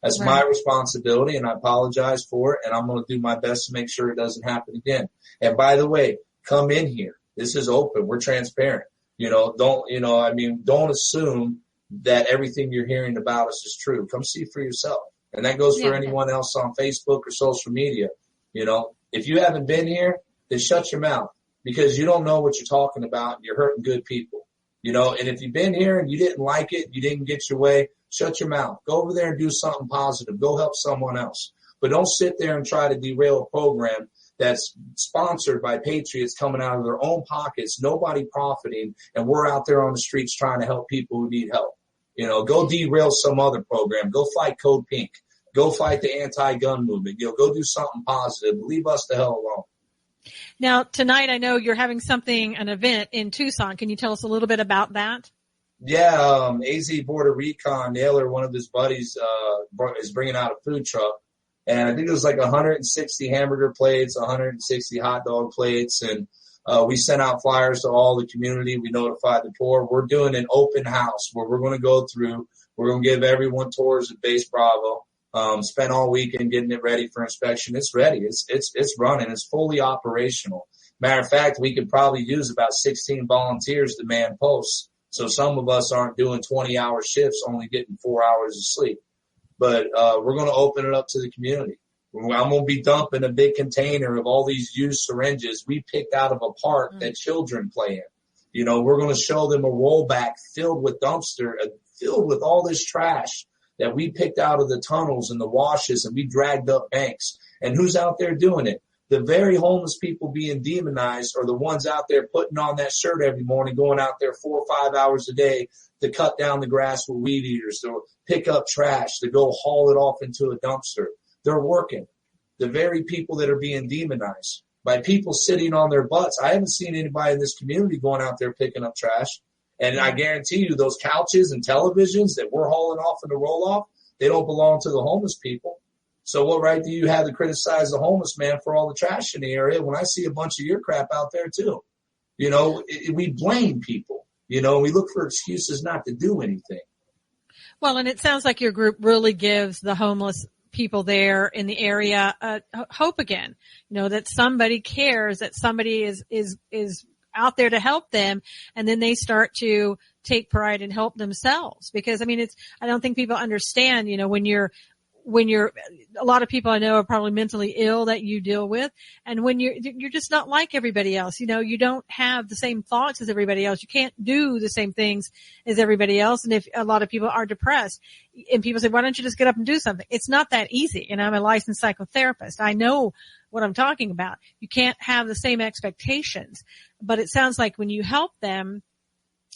That's right. My responsibility, and I apologize for it, and I'm going to do my best to make sure it doesn't happen again. And by the way, come in here. This is open. We're transparent. You know, don't assume that everything you're hearing about us is true. Come see for yourself. And that goes for anyone else on Facebook or social media. You know, if you haven't been here, then shut your mouth. because you don't know what you're talking about and you're hurting good people. And if you've been here and you didn't like it, you didn't get your way, shut your mouth. Go over there and do something positive. Go help someone else. But don't sit there and try to derail a program that's sponsored by patriots coming out of their own pockets, nobody profiting, and we're out there on the streets trying to help people who need help. Go derail some other program. Go fight Code Pink. Go fight the anti-gun movement. Go do something positive. Leave us the hell alone. Now, tonight I know you're having an event in Tucson. Can you tell us a little bit about that? Yeah, AZ Border Recon, Naylor, one of his buddies, is bringing out a food truck. And I think it was like 160 hamburger plates, 160 hot dog plates. And we sent out flyers to all the community. We notified the poor. We're doing an open house where we're going to go through. We're going to give everyone tours of Base Bravo. Spent all weekend getting it ready for inspection. It's ready. It's running. It's fully operational. Matter of fact, we could probably use about 16 volunteers to man posts. So some of us aren't doing 20-hour shifts, only getting 4 hours of sleep. But we're going to open it up to the community. I'm going to be dumping a big container of all these used syringes we picked out of a park that children play in. We're going to show them a rollback filled with filled with all this trash that we picked out of the tunnels and the washes, and we dragged up banks. And who's out there doing it? The very homeless people being demonized are the ones out there putting on that shirt every morning, going out there 4 or 5 hours a day to cut down the grass with weed eaters, to pick up trash, to go haul it off into a dumpster. They're working. The very people that are being demonized by people sitting on their butts. I haven't seen anybody in this community going out there picking up trash. And I guarantee you those couches and televisions that we're hauling off in the roll-off, they don't belong to the homeless people. So what right do you have to criticize the homeless man for all the trash in the area when I see a bunch of your crap out there too? We blame people. We look for excuses not to do anything. Well, and it sounds like your group really gives the homeless people there in the area hope again. That somebody cares, that somebody is out there to help them, and then they start to take pride and help themselves. Because I don't think people understand, when you're a lot of people I know are probably mentally ill that you deal with, and when you're just not like everybody else. You don't have the same thoughts as everybody else. You can't do the same things as everybody else. And if a lot of people are depressed, and people say, why don't you just get up and do something? It's not that easy. And I'm a licensed psychotherapist. I know what I'm talking about. You can't have the same expectations. But it sounds like when you help them,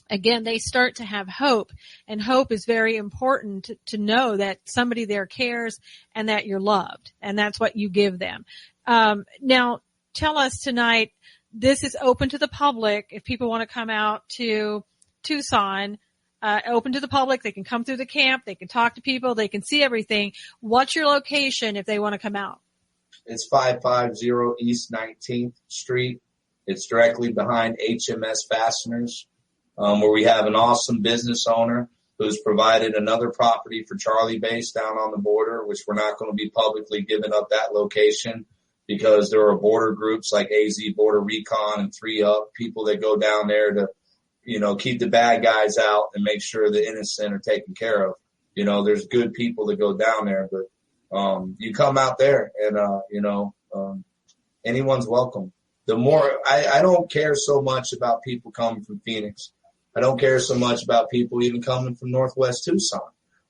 again, they start to have hope, and hope is very important to know that somebody there cares and that you're loved, and that's what you give them. Now, tell us tonight, this is open to the public. If people want to come out to Tucson, open to the public, they can come through the camp, they can talk to people, they can see everything. What's your location if they want to come out? It's 550 East 19th Street. It's directly behind HMS Fasteners. Where we have an awesome business owner who's provided another property for Charlie Base down on the border, which we're not going to be publicly giving up that location because there are border groups like AZ Border Recon and 3UP, people that go down there to, keep the bad guys out and make sure the innocent are taken care of. There's good people that go down there, but you come out there and, anyone's welcome. The more I don't care so much about people coming from Phoenix. I don't care so much about people even coming from Northwest Tucson.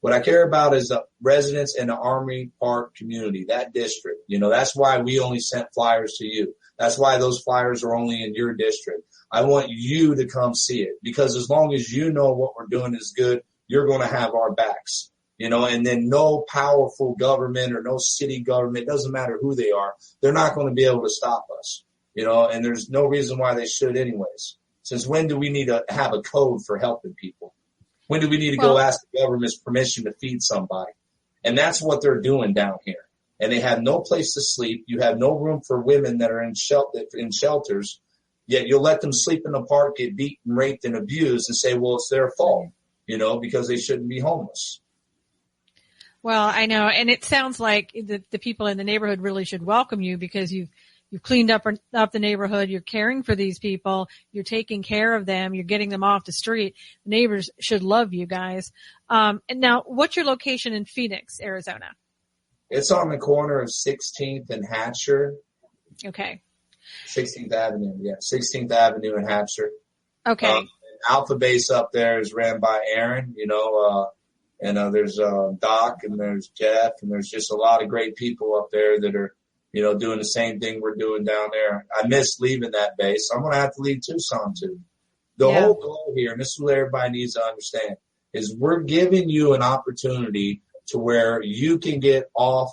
What I care about is the residents in the Armory Park community, that district. That's why we only sent flyers to you. That's why those flyers are only in your district. I want you to come see it, because as long as you know what we're doing is good, you're going to have our backs. And then no powerful government or no city government, doesn't matter who they are, they're not going to be able to stop us. And there's no reason why they should anyways. Since when do we need to have a code for helping people? When do we need to go ask the government's permission to feed somebody? And that's what they're doing down here. And they have no place to sleep. You have no room for women that are in shelters, yet you'll let them sleep in the park, get beaten, raped, and abused, and say, well, it's their fault, because they shouldn't be homeless. Well, I know. And it sounds like the people in the neighborhood really should welcome you, because you've cleaned up the neighborhood. You're caring for these people. You're taking care of them. You're getting them off the street. The neighbors should love you guys. And now, what's your location in Phoenix, Arizona? It's on the corner of 16th and Hatcher. Okay. 16th Avenue, yeah. 16th Avenue in Hampshire. Okay. Alpha Base up there is ran by Aaron, and there's Doc and there's Jeff and there's just a lot of great people up there that are, doing the same thing we're doing down there. I miss leaving that base. I'm going to have to leave Tucson too. The whole goal here, and this is what everybody needs to understand, is we're giving you an opportunity to where you can get off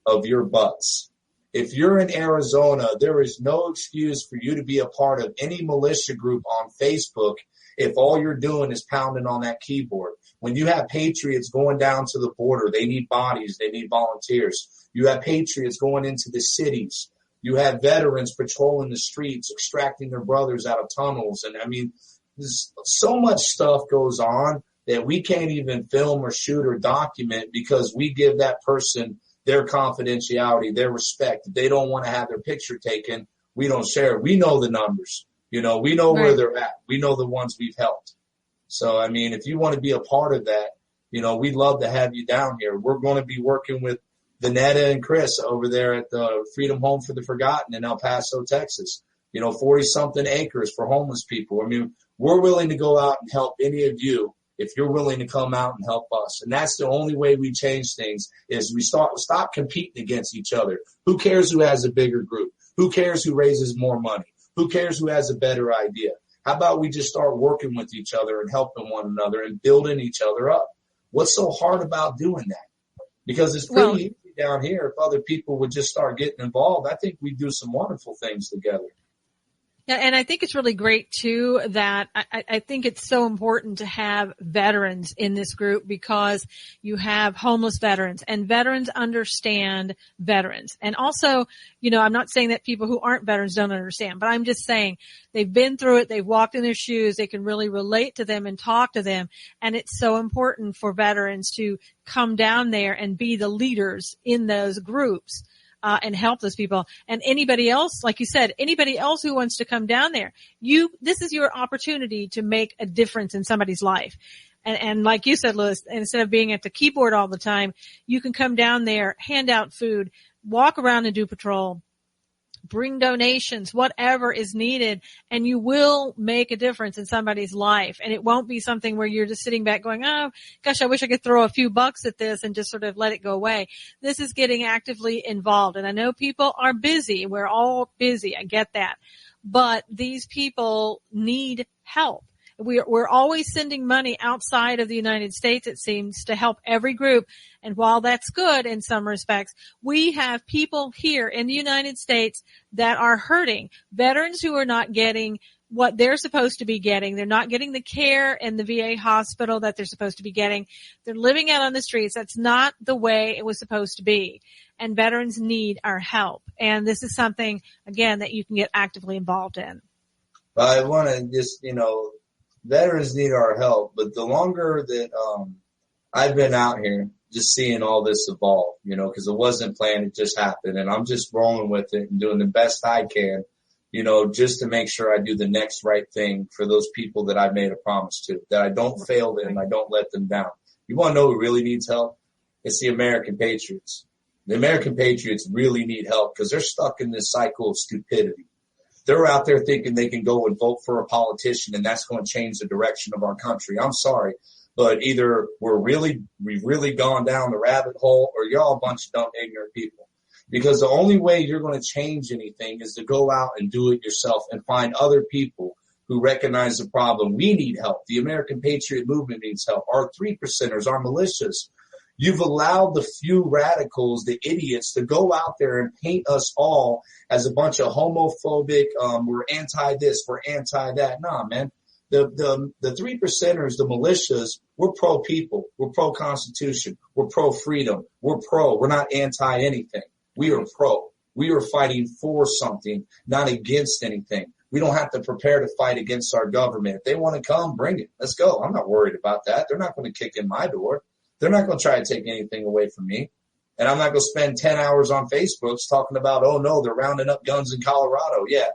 of your butts. If you're in Arizona, there is no excuse for you to be a part of any militia group on Facebook if all you're doing is pounding on that keyboard. When you have patriots going down to the border, they need bodies, they need volunteers. You have patriots going into the cities. You have veterans patrolling the streets, extracting their brothers out of tunnels. And, there's so much stuff goes on that we can't even film or shoot or document because we give that person their confidentiality, their respect. If they don't want to have their picture taken, we don't share it. We know the numbers. We know where they're at. We know the ones we've helped. So, if you want to be a part of that, we'd love to have you down here. We're going to be working with Vanetta and Chris over there at the Freedom Home for the Forgotten in El Paso, Texas. 40-something acres for homeless people. We're willing to go out and help any of you if you're willing to come out and help us. And that's the only way we change things is we stop competing against each other. Who cares who has a bigger group? Who cares who raises more money? Who cares who has a better idea? How about we just start working with each other and helping one another and building each other up? What's so hard about doing that? Because it's pretty easy down here. If other people would just start getting involved, I think we'd do some wonderful things together. Yeah, and I think it's really great, too, that I think it's so important to have veterans in this group because you have homeless veterans, and veterans understand veterans. And also, I'm not saying that people who aren't veterans don't understand, but I'm just saying they've been through it, they've walked in their shoes, they can really relate to them and talk to them. And it's so important for veterans to come down there and be the leaders in those groups. And help those people. And anybody else, like you said, anybody else who wants to come down there, this is your opportunity to make a difference in somebody's life. And like you said, Louis, instead of being at the keyboard all the time, you can come down there, hand out food, walk around and do patrol, bring donations, whatever is needed, and you will make a difference in somebody's life. And it won't be something where you're just sitting back going, oh, gosh, I wish I could throw a few bucks at this and just sort of let it go away. This is getting actively involved. And I know people are busy. We're all busy. I get that. But these people need help. We're always sending money outside of the United States, it seems, to help every group. And while that's good in some respects, we have people here in the United States that are hurting. Veterans who are not getting what they're supposed to be getting. They're not getting the care in the VA hospital that they're supposed to be getting. They're living out on the streets. That's not the way it was supposed to be. And veterans need our help. And this is something, again, that you can get actively involved in. I want to just, veterans need our help, but the longer that I've been out here just seeing all this evolve, because it wasn't planned, it just happened, and I'm just rolling with it and doing the best I can, just to make sure I do the next right thing for those people that I made a promise to, that I don't fail them, I don't let them down. You want to know who really needs help? It's the American patriots. The American patriots really need help because they're stuck in this cycle of stupidity. They're out there thinking they can go and vote for a politician and that's going to change the direction of our country. I'm sorry, but either we've really gone down the rabbit hole or you're all a bunch of dumb, ignorant people. Because the only way you're going to change anything is to go out and do it yourself and find other people who recognize the problem. We need help. The American Patriot Movement needs help. Our 3%ers, our militias. You've allowed the few radicals, the idiots, to go out there and paint us all as a bunch of homophobic, we're anti-this, we're anti-that. Nah, man. The 3%ers, the militias, we're pro-people. We're pro-constitution. We're pro-freedom. We're not anti-anything. We are pro. We are fighting for something, not against anything. We don't have to prepare to fight against our government. If they want to come, bring it. Let's go. I'm not worried about that. They're not going to kick in my door. They're not going to try to take anything away from me. And I'm not going to spend 10 hours on Facebook talking about, oh, no, they're rounding up guns in Colorado. Yeah.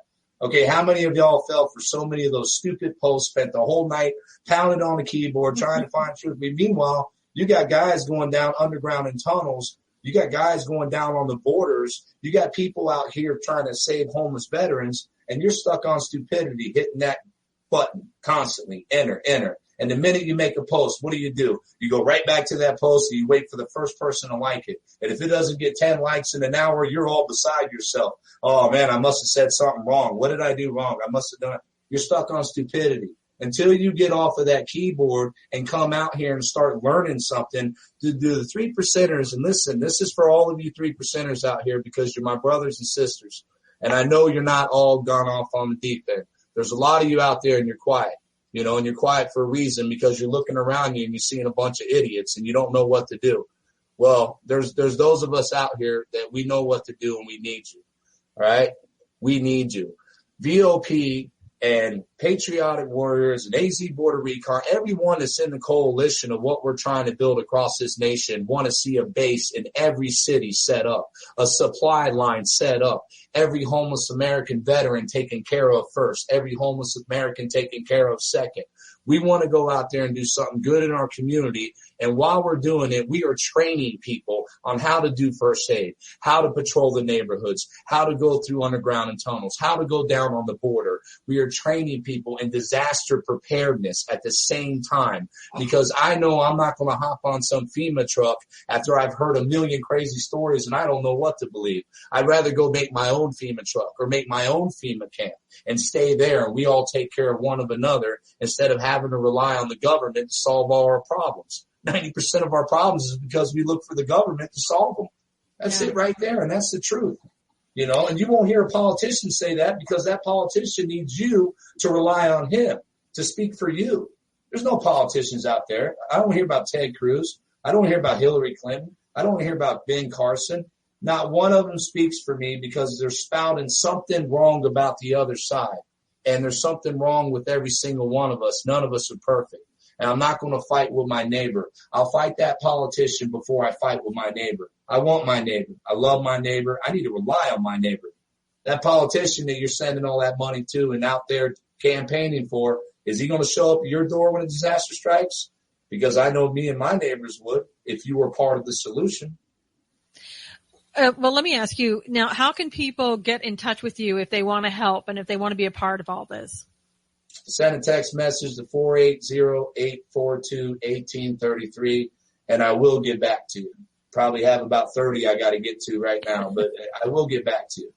Okay, how many of y'all fell for so many of those stupid posts, spent the whole night pounding on the keyboard trying to find truth? Meanwhile, you got guys going down underground in tunnels You got guys going down on the borders. You got people out here trying to save homeless veterans, and you're stuck on stupidity, hitting that button constantly, enter. And the minute you make a post, what do? You go right back to that post and you wait for the first person to like it. And if it doesn't get 10 likes in an hour, you're all beside yourself. Oh, man, I must have said something wrong. What did I do wrong? I must have done it. You're stuck on stupidity. Until you get off of that keyboard and come out here and start learning something, to do the 3%ers. And listen, this is for all of you 3%ers out here, because you're my brothers and sisters. And I know you're not all gone off on the deep end. There's a lot of you out there and you're quiet. And you're quiet for a reason, because you're looking around you and you're seeing a bunch of idiots and you don't know what to do. Well, there's those of us out here that we know what to do, and we need you. All right? We need you. VOP and Patriotic Warriors and AZ Border Recon, everyone that's in the coalition of what we're trying to build across this nation, want to see a base in every city set up, a supply line set up, every homeless American veteran taken care of first, every homeless American taken care of second. We want to go out there and do something good in our community. And while we're doing it, we are training people on how to do first aid, how to patrol the neighborhoods, how to go through underground and tunnels, how to go down on the border. We are training people in disaster preparedness at the same time, because I know I'm not going to hop on some FEMA truck after I've heard a million crazy stories and I don't know what to believe. I'd rather go make my own FEMA truck or make my own FEMA camp and stay there, and we all take care of one of another instead of having to rely on the government to solve all our problems. 90% of our problems is because we look for the government to solve them. That's it right there, and that's the truth. And you won't hear a politician say that, because that politician needs you to rely on him to speak for you. There's no politicians out there. I don't hear about Ted Cruz. I don't hear about Hillary Clinton. I don't hear about Ben Carson. Not one of them speaks for me, because they're spouting something wrong about the other side. And there's something wrong with every single one of us. None of us are perfect. And I'm not going to fight with my neighbor. I'll fight that politician before I fight with my neighbor. I want my neighbor. I love my neighbor. I need to rely on my neighbor. That politician that you're sending all that money to and out there campaigning for, is he going to show up at your door when a disaster strikes? Because I know me and my neighbors would, if you were part of the solution. Well, let me ask you now, how can people get in touch with you if they want to help and if they want to be a part of all this? Send a text message to 480-842-1833, and I will get back to you. Probably have about 30 I got to get to right now, but I will get back to you.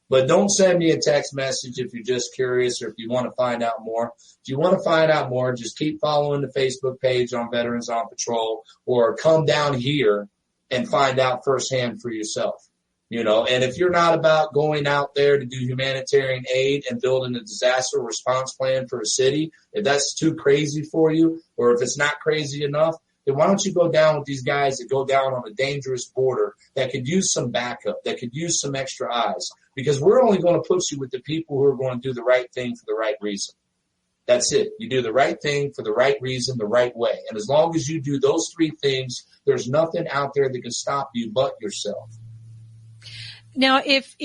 But don't send me a text message if you're just curious or if you want to find out more. If you want to find out more, just keep following the Facebook page on Veterans on Patrol, or come down here and find out firsthand for yourself. And if you're not about going out there to do humanitarian aid and building a disaster response plan for a city, if that's too crazy for you, or if it's not crazy enough, then why don't you go down with these guys that go down on a dangerous border that could use some backup, that could use some extra eyes? Because we're only going to put you with the people who are going to do the right thing for the right reason. That's it. You do the right thing for the right reason, the right way. And as long as you do those three things, there's nothing out there that can stop you but yourself. Now, if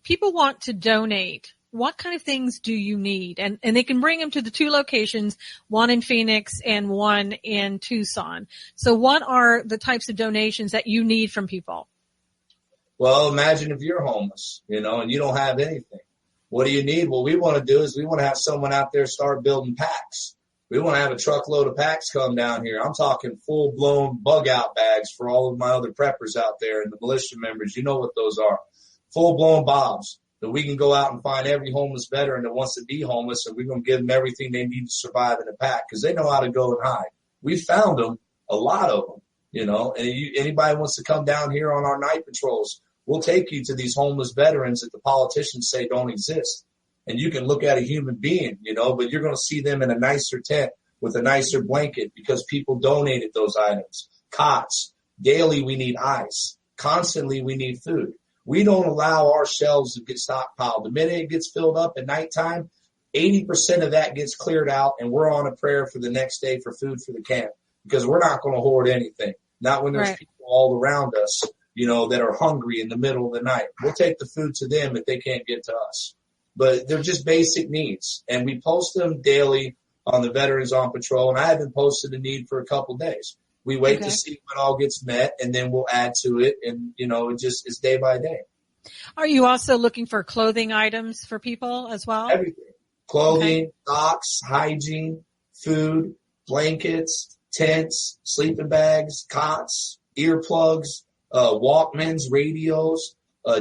people want to donate, what kind of things do you need? And they can bring them to the two locations, one in Phoenix and one in Tucson. So what are the types of donations that you need from people? Well, imagine if you're homeless, and you don't have anything. What do you need? What we want to do is we want to have someone out there start building packs. We want to have a truckload of packs come down here. I'm talking full-blown bug-out bags for all of my other preppers out there and the militia members. You know what those are. Full-blown bobs that we can go out and find every homeless veteran that wants to be homeless, and we're going to give them everything they need to survive in a pack, because they know how to go and hide. We found them, a lot of them, and anybody wants to come down here on our night patrols, we'll take you to these homeless veterans that the politicians say don't exist. And you can look at a human being, but you're going to see them in a nicer tent with a nicer blanket because people donated those items. Cots. Daily, we need ice. Constantly, we need food. We don't allow our shelves to get stockpiled. The minute it gets filled up at nighttime, 80% of that gets cleared out, and we're on a prayer for the next day for food for the camp, because we're not going to hoard anything. Not when there's people all around us, that are hungry in the middle of the night. We'll take the food to them if they can't get to us. But they're just basic needs, and we post them daily on the Veterans on Patrol, and I haven't posted a need for a couple days. We wait Okay. to see what all gets met, and then we'll add to it. And, it's day by day. Are you also looking for clothing items for people as well? Everything. Clothing, socks, hygiene, food, blankets, tents, sleeping bags, cots, earplugs, Walkmans, radios. A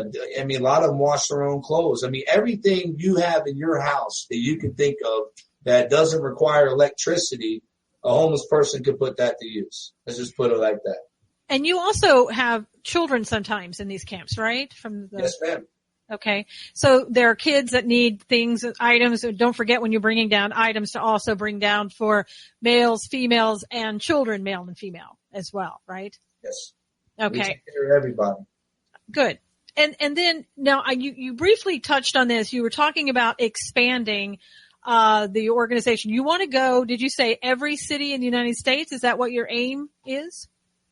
lot of them wash their own clothes. Everything you have in your house that you can think of that doesn't require electricity, a homeless person could put that to use. Let's just put it like that. And you also have children sometimes in these camps, right? Yes, ma'am. Okay. So there are kids that need things, items. Don't forget when you're bringing down items to also bring down for males, females, and children, male and female as well, right? Yes. Okay. We take care of everybody. Good. And then now you briefly touched on this. You were talking about expanding the organization. You want to go, did you say every city in the United States? Is that what your aim is?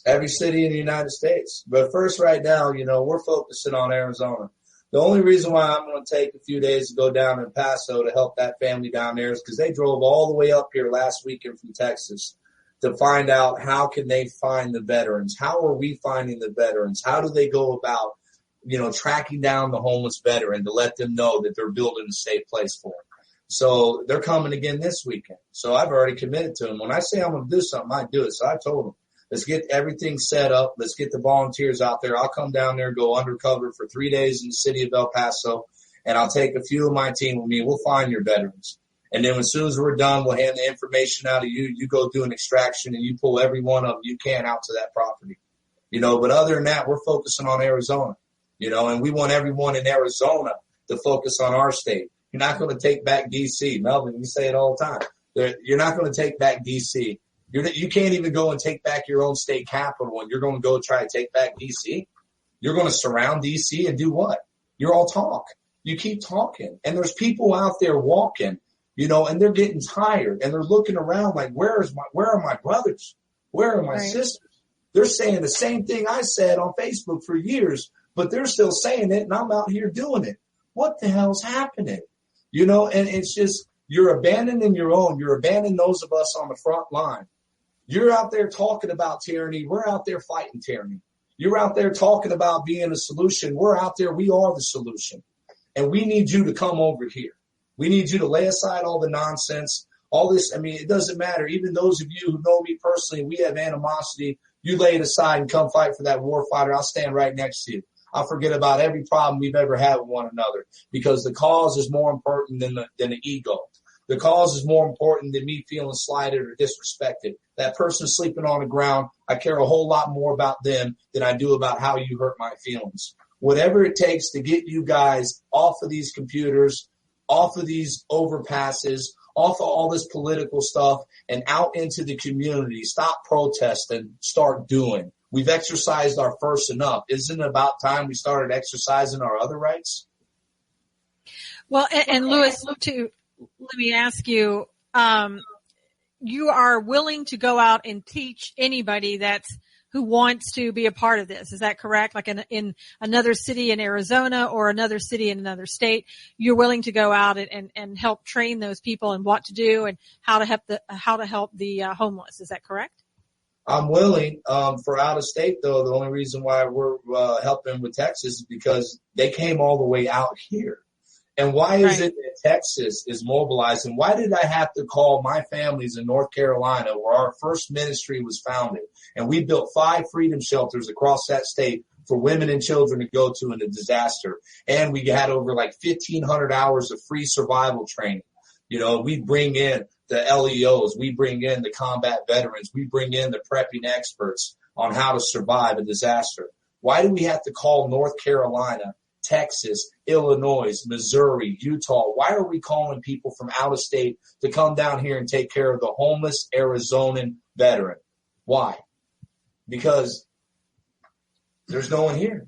Every city in the United States. But first, right now, we're focusing on Arizona. The only reason why I'm going to take a few days to go down in Paso to help that family down there is because they drove all the way up here last weekend from Texas to find out how can they find the veterans. How are we finding the veterans? How do they go about, tracking down the homeless veteran to let them know that they're building a safe place for them. So they're coming again this weekend. So I've already committed to them. When I say I'm going to do something, I do it. So I told them, let's get everything set up. Let's get the volunteers out there. I'll come down there and go undercover for 3 days in the city of El Paso, and I'll take a few of my team with me. We'll find your veterans. And then as soon as we're done, we'll hand the information out to you. You go do an extraction, and you pull every one of them you can out to that property. But other than that, we're focusing on Arizona, and we want everyone in Arizona to focus on our state. You're not going to take back D.C. Melvin, you say it all the time. You're not going to take back D.C. You can't even go and take back your own state capital, and you're going to go try to take back D.C. You're going to surround D.C. and do what? You're all talk. You keep talking. And there's people out there walking, and they're getting tired, and they're looking around like, where are my brothers? Where are my sisters? They're saying the same thing I said on Facebook for years, but they're still saying it, and I'm out here doing it. What the hell's happening? And it's just, you're abandoning your own. You're abandoning those of us on the front line. You're out there talking about tyranny. We're out there fighting tyranny. You're out there talking about being a solution. We're out there. We are the solution. And we need you to come over here. We need you to lay aside all the nonsense, all this. It doesn't matter. Even those of you who know me personally, we have animosity. You lay it aside and come fight for that war fighter. I'll stand right next to you. I'll forget about every problem we've ever had with one another because the cause is more important than the ego. The cause is more important than me feeling slighted or disrespected. That person sleeping on the ground, I care a whole lot more about them than I do about how you hurt my feelings. Whatever it takes to get you guys off of these computers, off of these overpasses, off of all this political stuff, and out into the community. Stop protesting, start doing. We've exercised our first enough. Isn't it about time we started exercising our other rights? Well, and Louis, let me ask you, you are willing to go out and teach anybody who wants to be a part of this. Is that correct? Like in another city in Arizona or another city in another state, you're willing to go out and help train those people and what to do and how to help the homeless. Is that correct? I'm willing. For out of state, though, the only reason why we're helping with Texas is because they came all the way out here. And why is it that Texas is mobilized? And why did I have to call my families in North Carolina where our first ministry was founded? And we built 5 freedom shelters across that state for women and children to go to in a disaster. And we had over like 1,500 hours of free survival training. We bring in the LEOs. We bring in the combat veterans. We bring in the prepping experts on how to survive a disaster. Why do we have to call North Carolina, Texas, Illinois, Missouri, Utah? Why are we calling people from out of state to come down here and take care of the homeless Arizonan veteran? Why? Because there's no one here.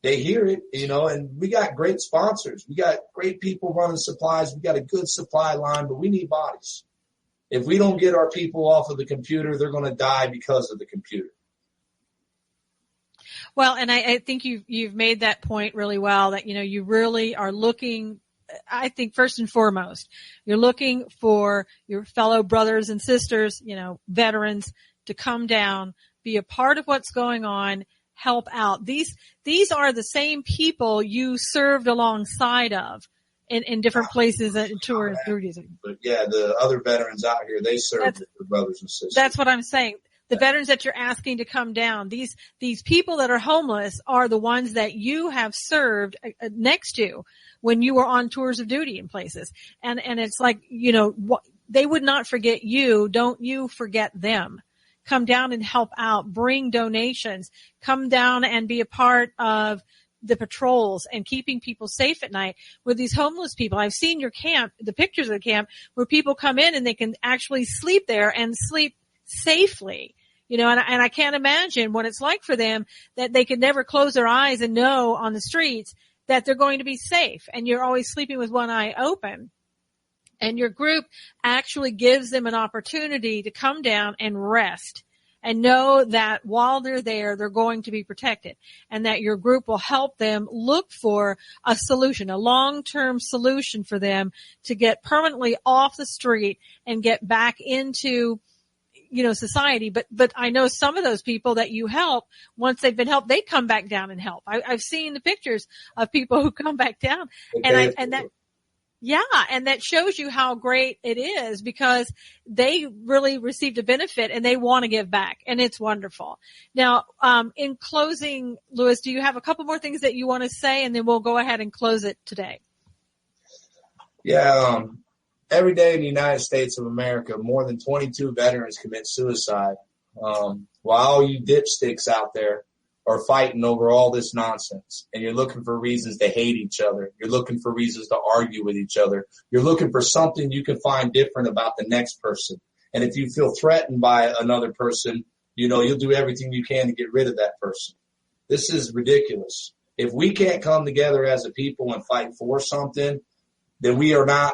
They hear it, and we got great sponsors. We got great people running supplies. We got a good supply line, but we need bodies. If we don't get our people off of the computer, they're going to die because of the computer. Well, and I think you've made that point really well that, you really are looking, I think first and foremost, you're looking for your fellow brothers and sisters, veterans to come down, be a part of what's going on, help out. These are the same people you served alongside of in different places and tours. But yeah, the other veterans out here, they serve their brothers and sisters. That's what I'm saying. The veterans that you're asking to come down, these people that are homeless are the ones that you have served next to when you were on tours of duty in places. And it's like, they would not forget you. Don't you forget them. Come down and help out. Bring donations. Come down and be a part of the patrols and keeping people safe at night with these homeless people. I've seen your camp, the pictures of the camp where people come in and they can actually sleep there and sleep safely. And I can't imagine what it's like for them that they could never close their eyes and know on the streets that they're going to be safe. And you're always sleeping with one eye open. And your group actually gives them an opportunity to come down and rest and know that while they're there, they're going to be protected, and that your group will help them look for a solution, a long-term solution for them to get permanently off the street and get back into society. But I know some of those people that you help, once they've been helped, they come back down and help. I've seen the pictures of people who come back down, and that shows you how great it is, because they really received a benefit and they want to give back, and it's wonderful. Now, in closing, Louis, do you have a couple more things that you want to say, and then we'll go ahead and close it today? Yeah. Every day in the United States of America, more than 22 veterans commit suicide, while all you dipsticks out there are fighting over all this nonsense. And you're looking for reasons to hate each other. You're looking for reasons to argue with each other. You're looking for something you can find different about the next person. And if you feel threatened by another person, you'll do everything you can to get rid of that person. This is ridiculous. If we can't come together as a people and fight for something, then we are not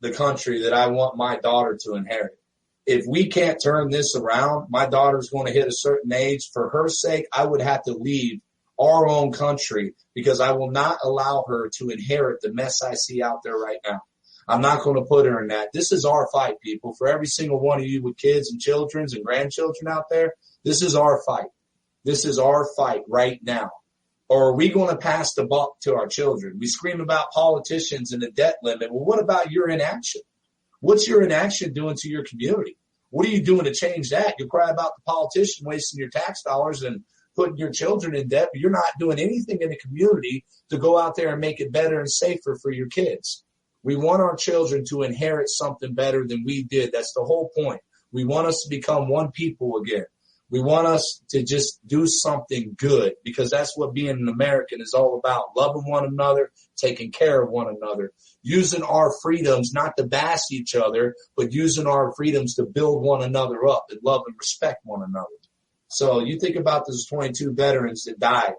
the country that I want my daughter to inherit. If we can't turn this around, my daughter's going to hit a certain age. For her sake, I would have to leave our own country, because I will not allow her to inherit the mess I see out there right now. I'm not going to put her in that. This is our fight, people. For every single one of you with kids and children and grandchildren out there, this is our fight. This is our fight right now. Or are we going to pass the buck to our children? We scream about politicians and the debt limit. Well, what about your inaction? What's your inaction doing to your community? What are you doing to change that? You cry about the politician wasting your tax dollars and putting your children in debt, but you're not doing anything in the community to go out there and make it better and safer for your kids. We want our children to inherit something better than we did. That's the whole point. We want us to become one people again. We want us to just do something good, because that's what being an American is all about. Loving one another, taking care of one another, using our freedoms not to bash each other, but using our freedoms to build one another up and love and respect one another. So you think about those 22 veterans that died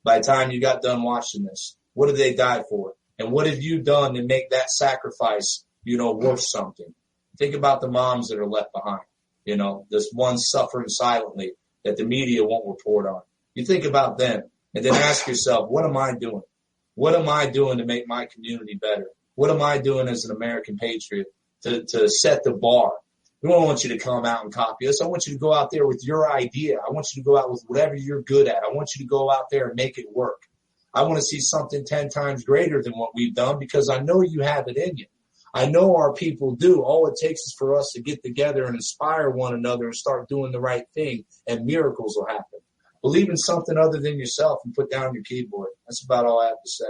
by the time you got done watching this. What did they die for? And what have you done to make that sacrifice, worth something? Think about the moms that are left behind. This one suffering silently that the media won't report on. You think about them and then ask yourself, what am I doing? What am I doing to make my community better? What am I doing as an American patriot to set the bar? We don't want you to come out and copy us. I want you to go out there with your idea. I want you to go out with whatever you're good at. I want you to go out there and make it work. I want to see something 10 times greater than what we've done, because I know you have it in you. I know our people do. All it takes is for us to get together and inspire one another and start doing the right thing, and miracles will happen. Believe in something other than yourself and put down your keyboard. That's about all I have to say.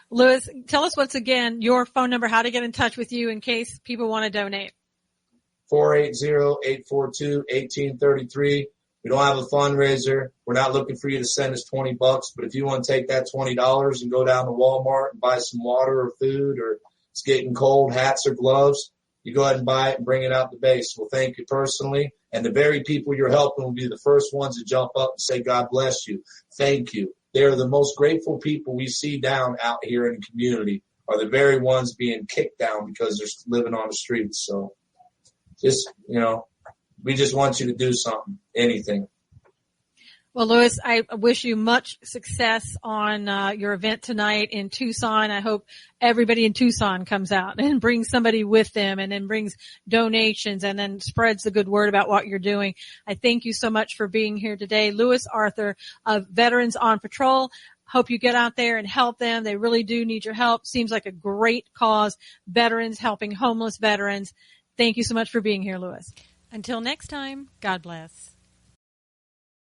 Louis, tell us once again your phone number, how to get in touch with you in case people want to donate. 480-842-1833. We don't have a fundraiser. We're not looking for you to send us $20, but if you want to take that $20 and go down to Walmart and buy some water or food, or it's getting cold, hats or gloves, you go ahead and buy it and bring it out the base. We'll thank you personally. And the very people you're helping will be the first ones to jump up and say, God bless you. Thank you. They are the most grateful people we see down out here in the community, are the very ones being kicked down because they're living on the streets. So just, we just want you to do something, anything. Well, Louis, I wish you much success on your event tonight in Tucson. I hope everybody in Tucson comes out and brings somebody with them and then brings donations and then spreads the good word about what you're doing. I thank you so much for being here today. Louis Arthur of Veterans on Patrol. Hope you get out there and help them. They really do need your help. Seems like a great cause. Veterans helping homeless veterans. Thank you so much for being here, Louis. Until next time, God bless.